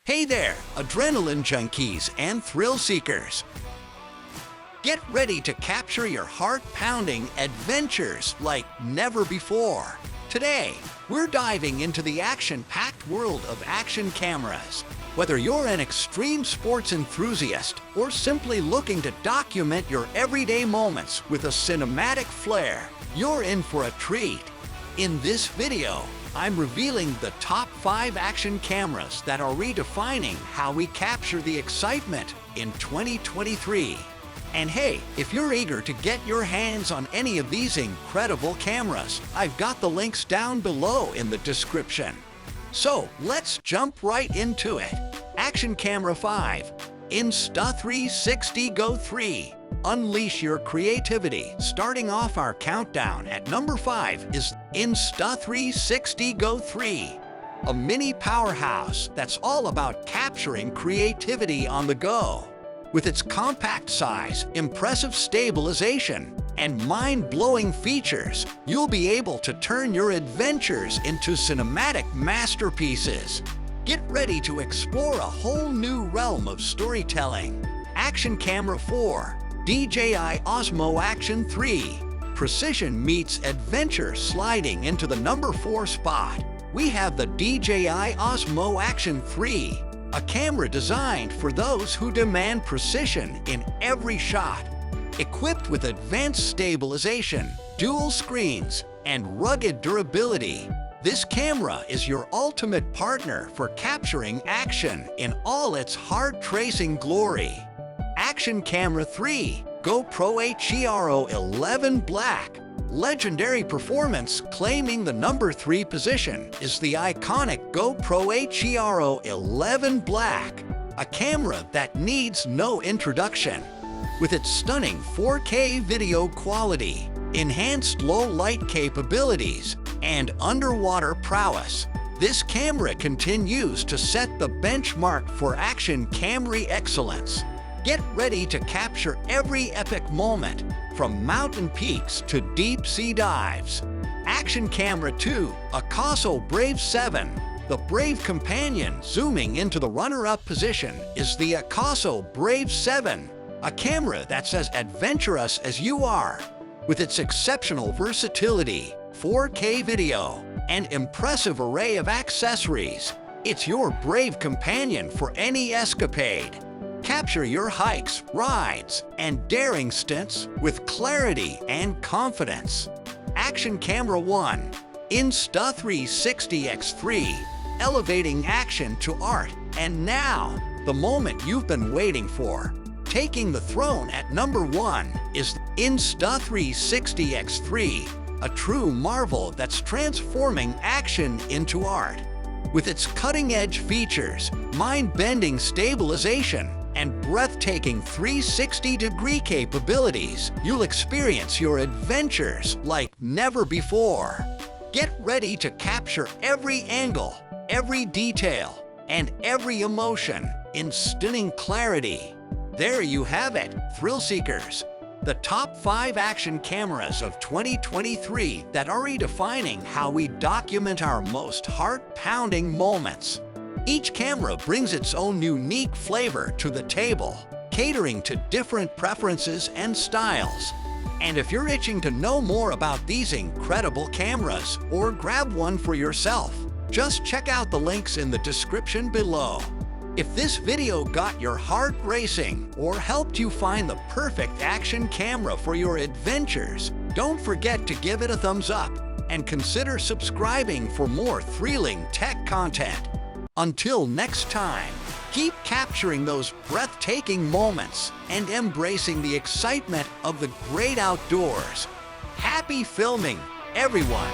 Hey there, adrenaline junkies and thrill seekers. Get ready to capture your heart-pounding adventures like never before. Today, we're diving into the action-packed world of action cameras. Whether you're an extreme sports enthusiast or simply looking to document your everyday moments with a cinematic flair, you're in for a treat. In this video, I'm revealing the top 5 action cameras that are redefining how we capture the excitement in 2023. And hey, if you're eager to get your hands on any of these incredible cameras, I've got the links down below in the description. So let's jump right into it. Action Camera 5, Insta360 Go 3. Unleash your creativity. Starting off our countdown at number 5 is Insta360 Go 3, a mini powerhouse that's all about capturing creativity on the go. With its compact size, impressive stabilization, and mind-blowing features, you'll be able to turn your adventures into cinematic masterpieces. Get ready to explore a whole new realm of storytelling. Action Camera 4, DJI Osmo Action 3. Precision meets adventure sliding into the number 4 spot. We have the DJI Osmo Action 3, a camera designed for those who demand precision in every shot. Equipped with advanced stabilization, dual screens, and rugged durability, this camera is your ultimate partner for capturing action in all its heart-tracing glory. Action Camera 3, GoPro Hero 11 Black. Legendary performance claiming the number 3 position is the iconic GoPro Hero 11 Black, a camera that needs no introduction. With its stunning 4K video quality, enhanced low-light capabilities, and underwater prowess, this camera continues to set the benchmark for action camera excellence. Get ready to capture every epic moment, from mountain peaks to deep-sea dives. Action Camera 2, AKASO Brave 7. The Brave companion zooming into the runner-up position is the AKASO Brave 7, a camera that's as adventurous as you are. With its exceptional versatility, 4K video, and impressive array of accessories, it's your brave companion for any escapade. Capture your hikes, rides, and daring stints with clarity and confidence. Action Camera 1, Insta360 X3, elevating action to art. And now, the moment you've been waiting for. Taking the throne at number 1 is Insta360 X3, a true marvel that's transforming action into art. With its cutting-edge features, mind-bending stabilization, and breathtaking 360-degree capabilities, you'll experience your adventures like never before. Get ready to capture every angle, every detail, and every emotion in stunning clarity. There you have it, thrill seekers. The top 5 action cameras of 2023 that are redefining how we document our most heart-pounding moments. Each camera brings its own unique flavor to the table, catering to different preferences and styles. And if you're itching to know more about these incredible cameras or grab one for yourself, just check out the links in the description below. If this video got your heart racing or helped you find the perfect action camera for your adventures, don't forget to give it a thumbs up and consider subscribing for more thrilling tech content. Until next time, keep capturing those breathtaking moments and embracing the excitement of the great outdoors. Happy filming, everyone!